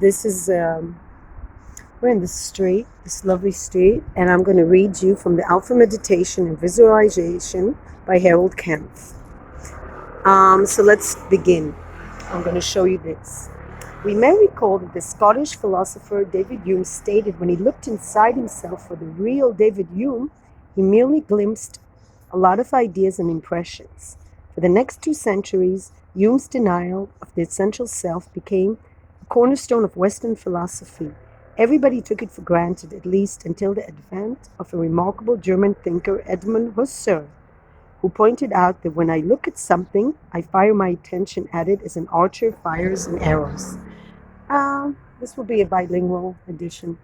This is, we're in the street, this lovely street, and I'm going to read you from the Alpha Meditation and Visualization by Harold Kempf. So let's begin. I'm going to show you this. We may recall that the Scottish philosopher David Hume stated when he looked inside himself for the real David Hume, he merely glimpsed a lot of ideas and impressions. For the next 2 centuries, Hume's denial of the essential self became a cornerstone of Western philosophy. Everybody took it for granted, at least until the advent of a remarkable German thinker, Edmund Husserl, who pointed out that when I look at something, I fire my attention at it as an archer fires an arrows. This will be a bilingual edition.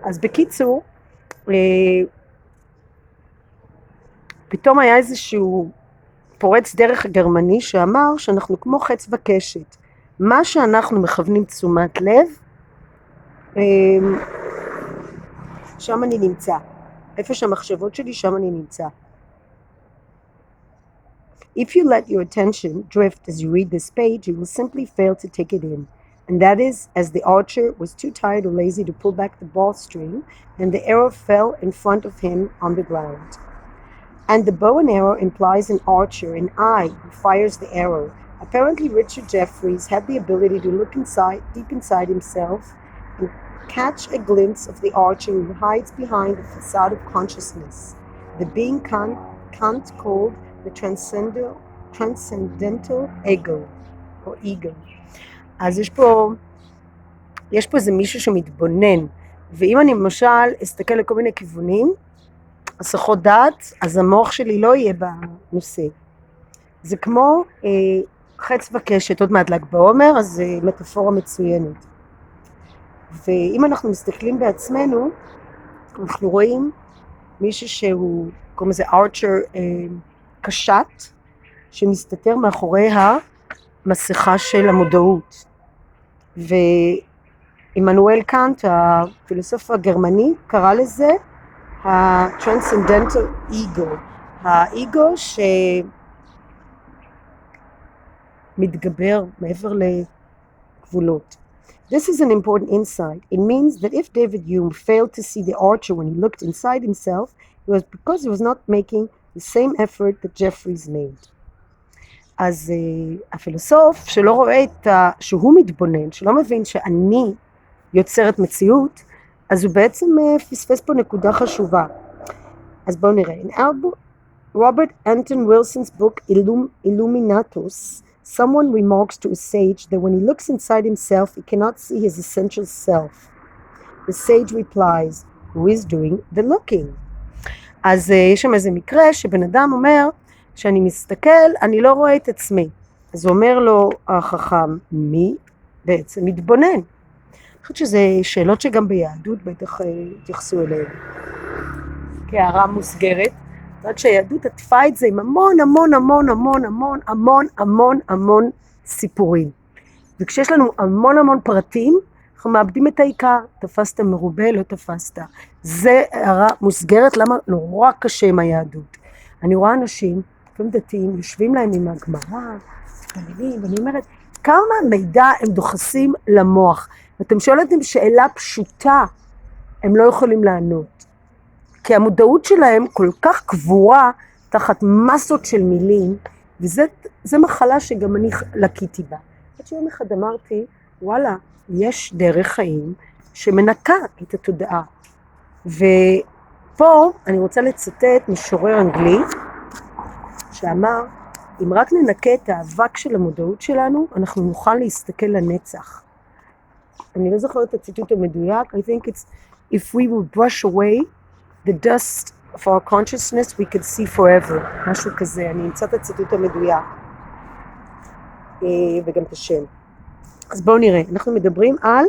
אז בקיצור, פתאום היה איזשהו פורץ דרך גרמני שאמר שאנחנו כמו חץ וקשת. מה שאנחנו מכוונים תשומת לב, שם אני נמצא. איפה שהמחשבות שלי, שם אני נמצא. If you let your attention drift as you read this page, you will simply fail to take it in. And that is, as the archer was too tired or lazy to pull back the bowstring, and the arrow fell in front of him on the ground. And the bow and arrow implies an archer, an eye, who fires the arrow. Apparently, Richard Jefferies had the ability to look deep inside himself and catch a glimpse of the archer who hides behind the facade of consciousness, the being Kant called the transcendental ego, or ego. אז יש פה איזה מישהו שמתבונן, ואם אני למשל אסתכל לכל מיני כיוונים, הסחות דעת, אז המוח שלי לא יהיה בנושא. זה כמו חץ וקשת, עוד מעט ל"ג בעומר, אז זה מטאפורה מצוינת. ואם אנחנו מסתכלים בעצמנו, אנחנו רואים מישהו שהוא, קוראים לזה ארצ'ר קשת, שמסתתר מאחורי המסכה של המודעות. ועמנואל קאנט, הפילוסוף הגרמני, קרא לזה ה-transcendental ego, האגו שמתגבר מעבר לגבולות. This is an important insight. It means that if David Hume failed to see the archer when he looked inside himself, it was because he was not making the same effort that Jefferies made. אז הפילוסוף שלא רואה שהוא מתבונן, שלא מבין שאני יוצרת מציאות, אז הוא בעצם פספס פה נקודה חשובה. אז בואו נראה. In Robert Anton Wilson's book Illuminatus, someone remarks to a sage that when he looks inside himself, he cannot see his essential self. The sage replies, who is doing the looking? אז יש שם איזה מקרה שבן אדם אומר, כשאני מסתכל, אני לא רואה את עצמי. אז הוא אומר לו החכם, מי בעצם מתבונן? אני חושבת שזה שאלות שגם ביהדות בטח התייחסו אליהן. כהערה מוסגרת, רק שהיהדות עטפה את זה עם המון המון המון המון המון המון המון המון סיפורים. וכשיש לנו המון המון פרטים, אנחנו מאבדים את העיקר, תפסת מרובה, לא תפסת. זה הערה מוסגרת, למה נורא קשה עם היהדות. אני רואה אנשים, לפעמים דתיים, יושבים להם עם הגמרא, ואני אומרת, כמה מידע הם דוחסים למוח. ואתם שואלים שאלה פשוטה, הם לא יכולים לענות. כי המודעות שלהם כל כך קבורה תחת מסות של מילים, וזה מחלה שגם אני לקיתי בה. עד שיום אחד אמרתי, וואלה, יש דרך חיים שמנקה את התודעה. ופה אני רוצה לצטט משורר אנגלי, שאמר, אם רק ננקה את האבק של המודעות שלנו, אנחנו נוכל להסתכל לנצח. אני לא זוכרת את הציטוט המדויק, I think it's, if we would brush away the dust of our consciousness, we could see forever. משהו כזה, אני אמצא את הציטוט המדויק. וגם את השם. אז בואו נראה, אנחנו מדברים על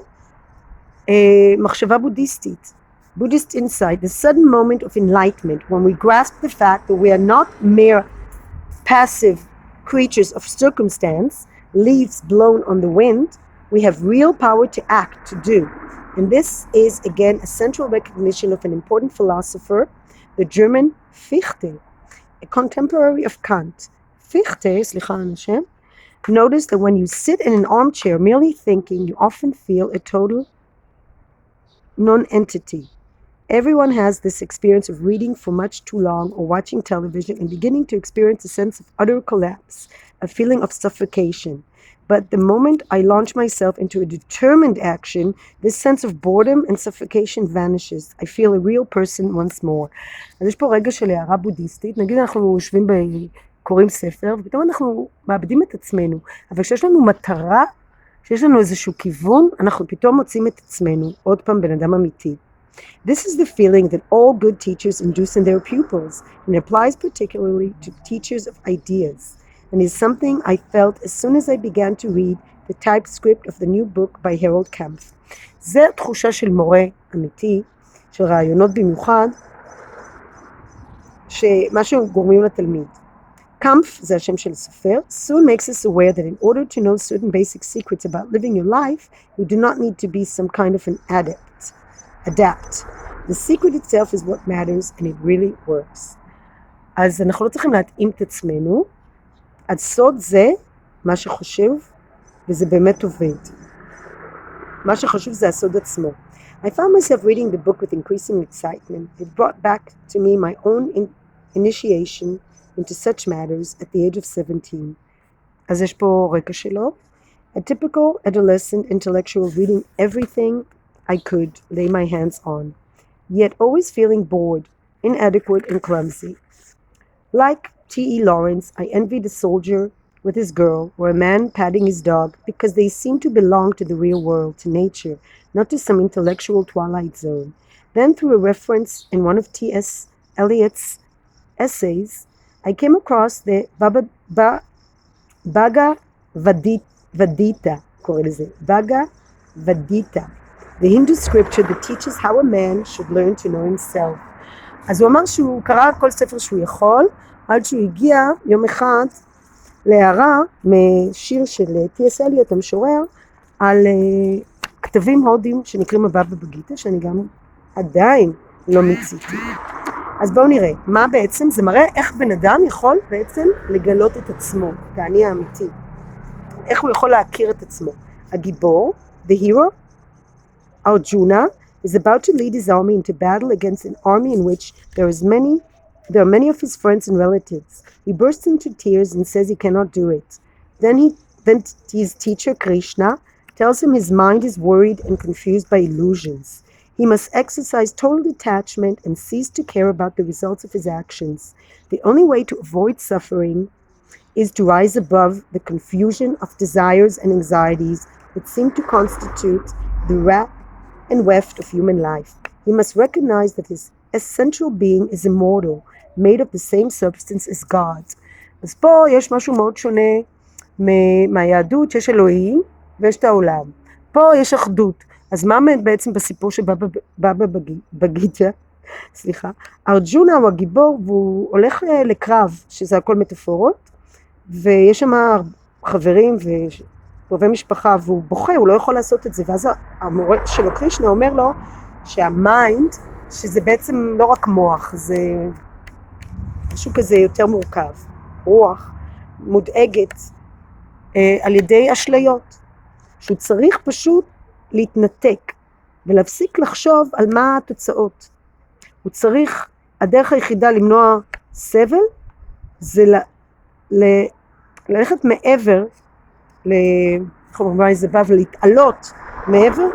מחשבה בודהיסטית. Buddhist insight, the sudden moment of enlightenment when we grasp the fact that we are not mere passive creatures of circumstance, leaves blown on the wind, we have real power to act, to do. And this is again a central recognition of an important philosopher, the German Fichte, a contemporary of Kant. Fichte, סליחה על השם, Notice that when you sit in an armchair merely thinking, you often feel a total non-entity. Everyone has this experience of reading for much too long or watching television and beginning to experience a sense of utter collapse, a feeling of suffocation. But the moment I launch myself into a determined action, this sense of boredom and suffocation vanishes. I feel a real person once more. אז יש פה רגע של הערה בודהיסטית. נגיד אנחנו יושבים קוראים ספר, ופתאום אנחנו מאבדים את עצמנו. אבל כשיש לנו מטרה, כשיש לנו איזשהו כיוון, אנחנו פתאום מוצאים את עצמנו. עוד פעם בן אדם אמיתי. This is the feeling that all good teachers induce in their pupils, and it applies particularly to teachers of ideas, and is something I felt as soon as I began to read the typescript of the new book by Harold Kampf. זו תחושה של מורה אמיתי, של רעיונות במיוחד, שמשהו גורמים לתלמיד. Kampf, זה השם של סופר, soon makes us aware that in order to know certain basic secrets about living your life, you do not need to be some kind of an adapt. The secret itself is what matters and it really works. אז אנחנו לא צריכים להתאים את עצמנו, הסוד זה מה שחשוב וזה באמת עובד. מה שחשוב זה הסוד עצמו. I found myself reading the book with increasing excitement. It brought back to me my own initiation into such matters at the age of 17. אז יש פה רקע שלו. A typical adolescent intellectual reading everything I could lay my hands on, yet always feeling bored, inadequate, and clumsy. Like T.E. Lawrence, I envied a soldier with his girl or a man patting his dog because they seem to belong to the real world, to nature, not to some intellectual twilight zone. Then, through a reference in one of T.S. Eliot's essays, I came across the Bhagavad Gita, the Hindu scripture that teaches how a man should learn to know himself. אז הוא אמר שהוא קרא כל ספר שהוא יכול, עד שהוא הגיע יום אחד להערה משיר של T.S. אליוט המשורר, על כתבים הודים שנקראים הבבא בגיטה, שאני גם עדיין לא מיציתי. אז בואו נראה, מה בעצם? זה מראה איך בן אדם יכול בעצם לגלות את עצמו, את האני האמיתי. איך הוא יכול להכיר את עצמו. הגיבור, the hero, Arjuna, is about to lead his army into battle against an army in which there are many of his friends and relatives. He bursts into tears and says he cannot do it. Then his teacher Krishna tells him his mind is worried and confused by illusions. He must exercise total detachment and cease to care about the results of his actions. The only way to avoid suffering is to rise above the confusion of desires and anxieties that seem to constitute the wrap and weft of human life. He must recognize that his essential being is immortal, made of the same substance as God. אז פה יש משהו מאוד שונה מהיהדות, שיש אלוהים ויש את העולם. פה יש אחדות. אז מה בעצם בסיפור של בבא בגיטה? סליחה. ארג'ונה הוא הגיבור והוא הולך לקרב, שזה הכל מטאפורות, ויש שם חברים וקרובי משפחה, והוא בוכה, הוא לא יכול לעשות את זה, ואז המורה שלו קרישנה אומר לו שהמיינד, שזה בעצם לא רק מוח, זה משהו כזה יותר מורכב, רוח מודאגת על ידי אשליות, שהוא צריך פשוט להתנתק ולהפסיק לחשוב על מה התוצאות. הוא צריך, הדרך היחידה למנוע סבל זה ללכת מעבר, זה בא ולהתעלות מעבר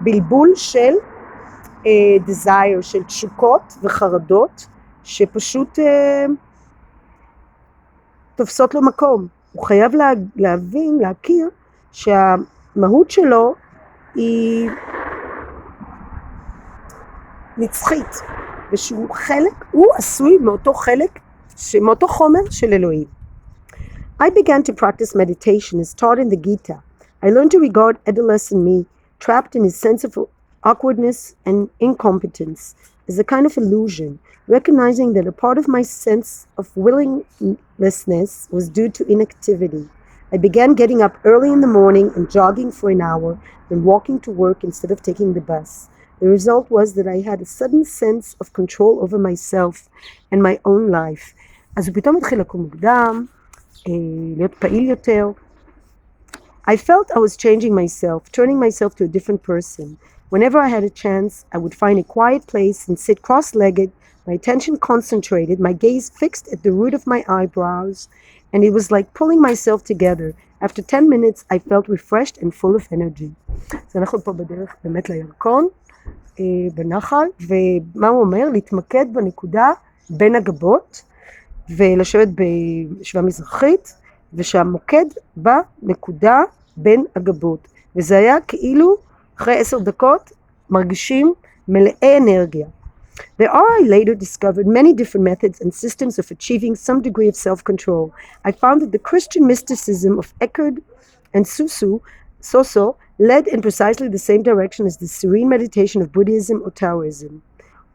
לבלבול של desire, של תשוקות וחרדות שפשוט תופסות לו מקום. הוא חייב להבין, להכיר שהמהות שלו היא נצחית, ושהוא חלק, הוא עשוי מאותו חלק, מאותו חומר של אלוהים. I began to practice meditation as taught in the Gita. I learned to regard adolescent me, trapped in his sense of awkwardness and incompetence, as a kind of illusion, recognizing that a part of my sense of willinglessness was due to inactivity. I began getting up early in the morning and jogging for an hour, then walking to work instead of taking the bus. The result was that I had a sudden sense of control over myself and my own life. אז הוא פתאום התחיל לקום מוקדם, להיות פעיל יותר. I felt I was changing myself, turning myself to a different person. Whenever I had a chance, I would find a quiet place and sit cross-legged, my attention concentrated, my gaze fixed at the root of my eyebrows, and it was like pulling myself together. After 10 minutes, I felt refreshed and full of energy. אז אנחנו פה בדרך באמת לירקון, בנחל, ומה הוא אומר? להתמקד בנקודה בין הגבות, ולשבת בישיבה מזרחית, ושהמוקד בנקודה בין הגבות. וזה היה כאילו אחרי 10 דקות מרגישים מלאי אנרגיה. There are, I later discovered, many different methods and systems of achieving some degree of self-control. I found that the Christian mysticism of Eckhart and Soso led in precisely the same direction as the serene meditation of Buddhism or Taoism,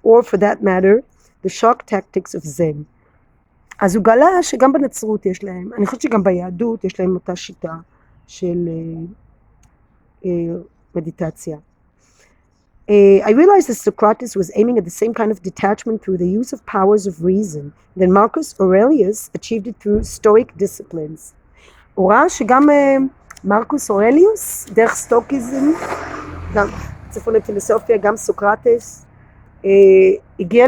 or for that matter, the shock tactics of Zen. אז הוא גלה שגם בנצרות יש להם, אני חושבת שגם ביהדות יש להם אותה שיטה של מדיטציה. I realized that Socrates was aiming at the same kind of detachment through the use of powers of reason. Then Marcus Aurelius achieved it through stoic disciplines. הוא ראה שגם מרקוס אורליוס, דרך סטוקיזם, גם ספר לפילוסופיה, גם סוקרטס, הגיע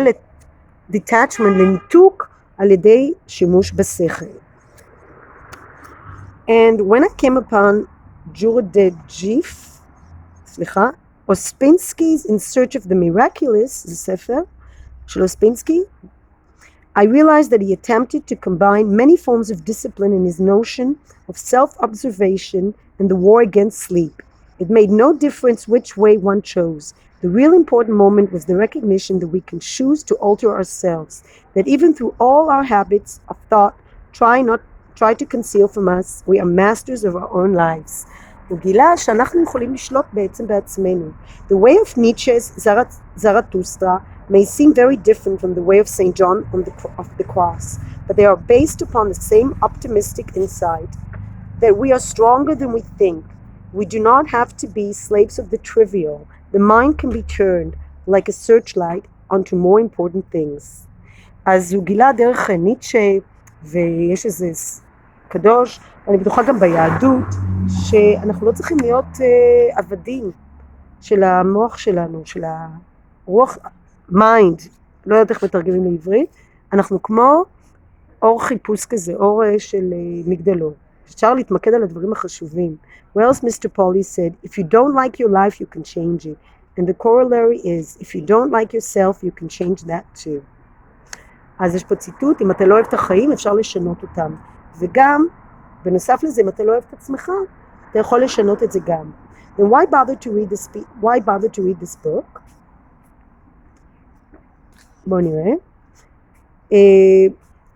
לדיטאצ'מנט, לניתוק, על ידי שימוש בשכל. And when I came upon Ospinski's In Search of the Miraculous, זה ספר של אוספינסקי, I realized that he attempted to combine many forms of discipline in his notion of self-observation and the war against sleep. It made no difference which way one chose. The real important moment was the recognition that we can choose to alter ourselves, that even through all our habits of thought try to conceal from us, we are masters of our own lives. הוא גילה שאנחנו יכולים לשלוט בעצם בעצמנו. The way of Nietzsche's Zarathustra may seem very different from the way of St. John of the Cross, but they are based upon the same optimistic insight that we are stronger than we think. We do not have to be slaves of the trivial. The mind can be turned like a searchlight onto more important things. אז הוא גילה דרך ניטשה, ויש איזה קדוש, אני בטוחה גם ביהדות, שאנחנו לא צריכים להיות עבדים של המוח שלנו, של הרוח, מיינד, לא יודעת איך מתרגמים לעברית, אנחנו כמו אור חיפוש כזה, אור של מגדלור. אפשר להתמקד על הדברים החשובים. Whereas Mr. Pauly said, if you don't like your life, you can change it. And the corollary is, if you don't like yourself, you can change that too. אז יש פה ציטוט, אם אתה לא אוהב את החיים, אפשר לשנות אותם. וגם, בנוסף לזה, אם אתה לא אוהב את עצמך, אתה יכול לשנות את זה גם. Then why bother to read this book? בואו נראה.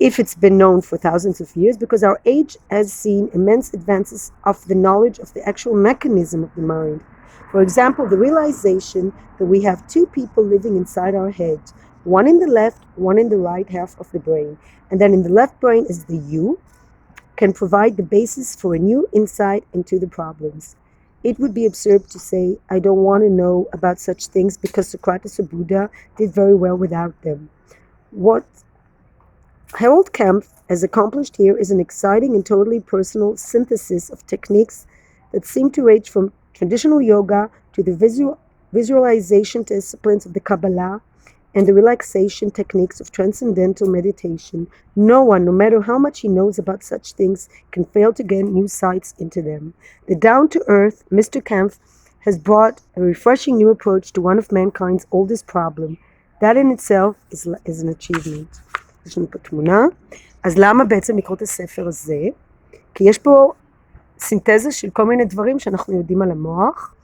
If it's been known for thousands of years, because our age has seen immense advances of the knowledge of the actual mechanism of the mind. For example, the realization that we have two people living inside our heads, one in the left, one in the right half of the brain, and then in the left brain is the you, can provide the basis for a new insight into the problems. It would be absurd to say, I don't want to know about such things because Socrates or Buddha did very well without them. What Harold Kempf has accomplished here is an exciting and totally personal synthesis of techniques that seem to range from traditional yoga to the visualization disciplines of the Kabbalah and the relaxation techniques of transcendental meditation. No one, no matter how much he knows about such things, can fail to gain new sights into them. The down-to-earth Mr. Kempf has brought a refreshing new approach to one of mankind's oldest problem. That in itself is an achievement. יש לנו פה תמונה. אז למה בעצם לקרוא את הספר הזה? כי יש פה סינתזה של כל מיני דברים שאנחנו יודעים על המוח.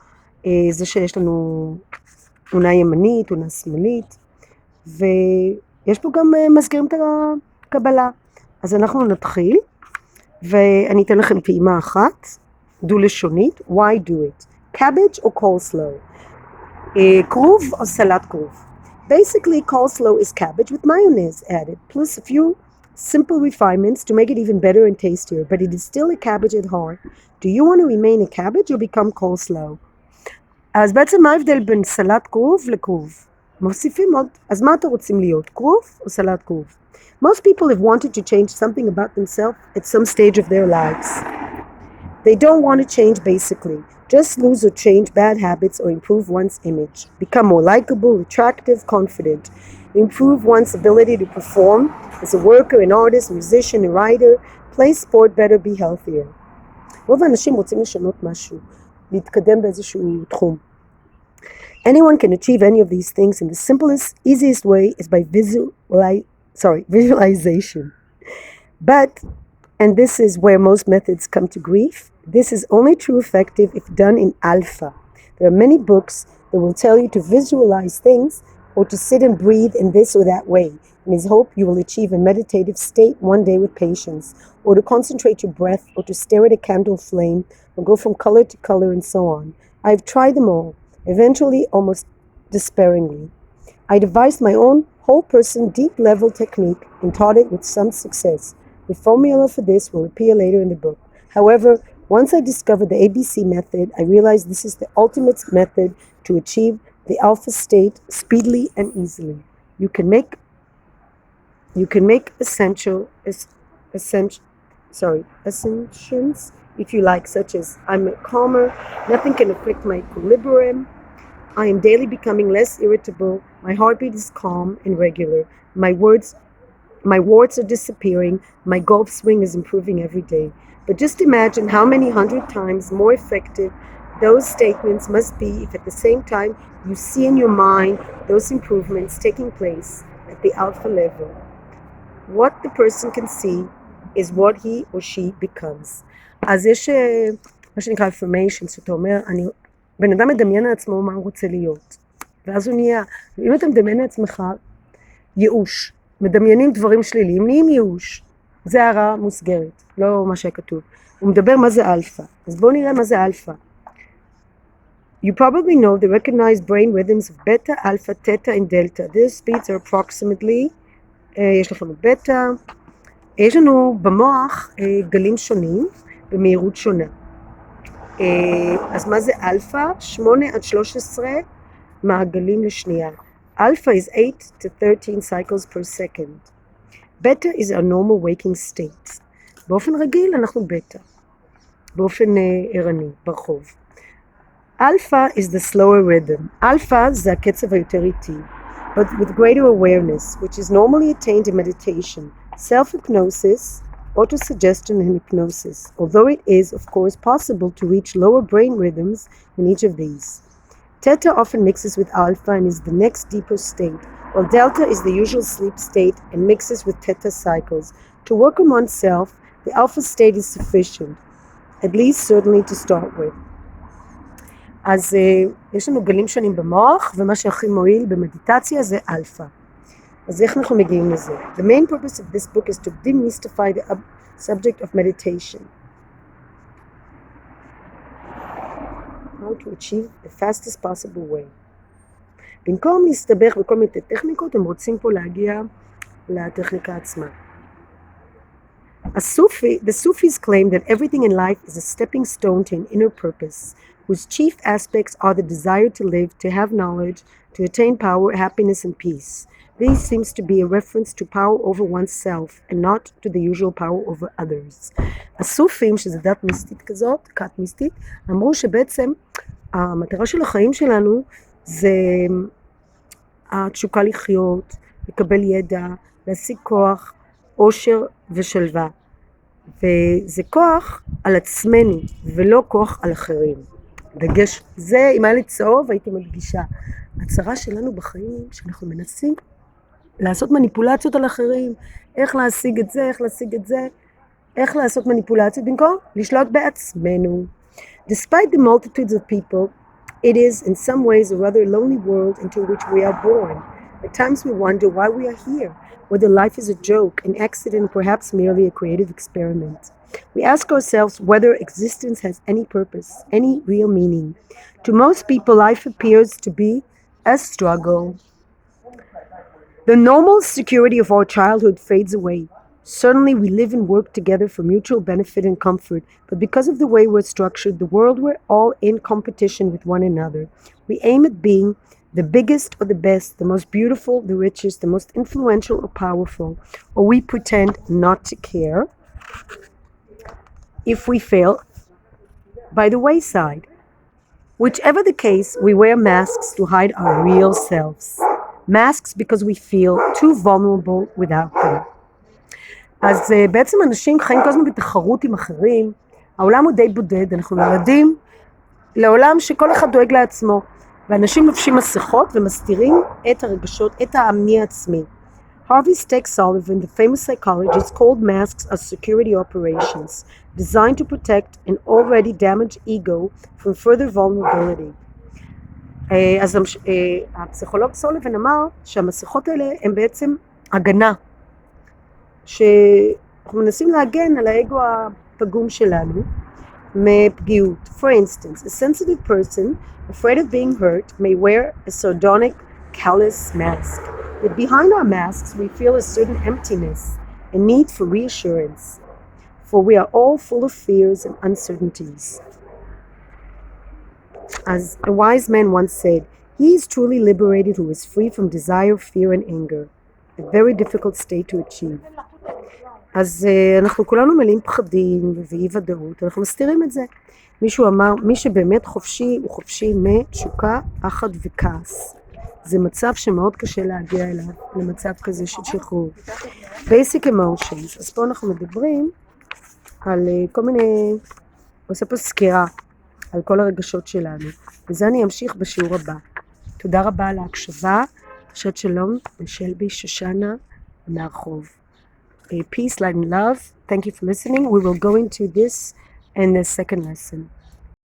זה שיש לנו תמונה ימנית, תמונה שמאלית, ויש פה גם מזכירים את הקבלה. אז אנחנו נתחיל, ואני אתן לכם פעימה אחת, דו-לשונית, why do it? Cabbage או coleslaw? כרוב או סלט כרוב? Basically, coleslaw is cabbage with mayonnaise added, plus a few simple refinements to make it even better and tastier, but it is still a cabbage at heart. Do you want to remain a cabbage or become coleslaw? אז בעצם מה ההבדל בין סלט כרוב לכרוב? מוסיפים עוד, אז מה אתם רוצים להיות, כרוב או סלט כרוב? Most people have wanted to change something about themselves at some stage of their lives. They don't want to change basically, just lose or change bad habits or improve one's image, become more likable, attractive, confident, improve one's ability to perform as a worker, an artist, musician, a writer, play sport better, be healthier. רוב האנשים רוצים לשנות משהו, להתקדם באיזשהו תחום. Anyone can achieve any of these things, and the simplest, easiest way is by visualization. But, and this is where most methods come to grief, this is only true effective if done in alpha. There are many books that will tell you to visualize things or to sit and breathe in this or that way. In his hope you will achieve a meditative state one day with patience, or to concentrate your breath, or to stare at a candle flame, or go from color to color and so on. I've tried them all, eventually almost despairingly. I devised my own whole person deep level technique and taught it with some success. The formula for this will appear later in the book. However, once I discovered the ABC method, I realized this is the ultimate method to achieve the alpha state speedily and easily. You can make ascensions if you like, such as I'm calmer, nothing can affect my equilibrium, I am daily becoming less irritable, my heartbeat is calm and regular, my warts are disappearing, my golf swing is improving every day. But just imagine how many 100 times more effective those statements must be if at the same time you see in your mind those improvements taking place at the alpha level. What the person can see is what he or she becomes. אז יש מה שנקרא affirmation, שאתה אומר, בן אדם מדמיין לעצמו מה הוא רוצה להיות. ואז הוא נהיה, אם אתה מדמיין לעצמך ייאוש, מדמיינים דברים שליליים, נהיים ייאוש. זה הערה מוסגרת, לא מה שכתוב. הוא מדבר מה זה אלפא. אז בואו נראה מה זה אלפא. You probably know the recognized brain rhythms of beta, alpha, theta and delta. These speeds are approximately, יש לכם בטא, יש לנו במוח גלים שונים במהירות שונה. אז מה זה אלפא? 8 עד 13 מעגלים לשנייה. Alpha is 8 to 13 cycles per second. Beta is our normal waking state. באופן רגיל אנחנו בטא. באופן ערני, ברחוב. Alpha is the slower rhythm. Alpha זה הקצב היותר איטי, but with greater awareness, which is normally attained in meditation, self-hypnosis, autosuggestion and hypnosis, although it is, of course, possible to reach lower brain rhythms in each of these. Theta often mixes with alpha and is the next deeper state, while delta is the usual sleep state and mixes with theta cycles. To work on oneself, the alpha state is sufficient, at least certainly to start with. אז יש לנו גלים שונים במוח, ומה שהכי מועיל במדיטציה זה אלפא. אז איך אנחנו מגיעים לזה? The main purpose of this book is to demystify the subject of meditation. How to achieve the fastest possible way. במקום להסתבך בכל מיני טכניקות, הם רוצים פה להגיע לטכניקה עצמה. The Sufis claim that everything in life is a stepping stone to an inner purpose, whose chief aspects are the desire to live, to have knowledge, to attain power, happiness, and peace. This seems to be a reference to power over oneself, and not to the usual power over others. הסופים, שזה דת מיסטית כזאת, כת מיסטית, אמרו שבעצם המטרה של החיים שלנו זה התשוקה לחיות, לקבל ידע, להשיג כוח, עושר ושלווה. וזה כוח על עצמנו, ולא כוח על אחרים. דגש, זה, אם היה לי צהוב, הייתי מדגישה. הצרה שלנו בחיים, שאנחנו מנסים לעשות מניפולציות על אחרים, איך להשיג את זה, איך להשיג את זה, איך לעשות מניפולציות, במקום לשלוט בעצמנו. Despite the multitudes of people, it is in some ways a rather lonely world into which we are born. At times we wonder why we are here, whether life is a joke, an accident, or perhaps merely a creative experiment. We ask ourselves whether existence has any purpose, any real meaning. To most people, life appears to be a struggle. The normal security of our childhood fades away. Certainly we live and work together for mutual benefit and comfort, but because of the way we're structured, the world, we're all in competition with one another. We aim at being the biggest or the best, the most beautiful, the richest, the most influential or powerful, or we pretend not to care. If we fail, by the wayside. Whichever the case, we wear masks to hide our real selves. Masks because we feel too vulnerable without them. אז בעצם אנשים חיים כל הזמן בתחרות עם אחרים, העולם הוא די בודד, אנחנו נולדים לעולם שכל אחד דואג לעצמו, ואנשים לובשים מסכות ומסתירים את הרגשות, את האני העצמי. Harvey Sullivan, the famous psychologist, called masks as security operations, designed to protect an already damaged ego from further vulnerability. אז הפסיכולוג סוליבן אמר שהמסכות האלה הן בעצם הגנה, שאנחנו מנסים להגן על האגו הפגום שלנו מפגיעות. For instance, a sensitive person afraid of being hurt may wear a sardonic, callous mask. Yet behind our masks, we feel a certain emptiness, a need for reassurance, for we are all full of fears and uncertainties. As a wise man once said, he is truly liberated who is free from desire, fear and anger, a very difficult state to achieve. אז אנחנו כולנו מלאים פחדים ואי ודאות, אנחנו מסתירים את זה. מישהו אמר, מי שבאמת חופשי הוא חופשי מתשוקה, פחד וכעס. זה מצב שמאוד קשה להגיע אליו, למצב כזה של שחרור. Basic emotions. אז פה אנחנו מדברים על כל מיני, עושה פה סקירה על כל הרגשות שלנו. וזה אני אמשיך בשיעור הבא. תודה רבה על ההקשבה. שבת שלום לשלבי שושנה מהרחוב. Peace, light and love. Thank you for listening. We will go into this in the second lesson.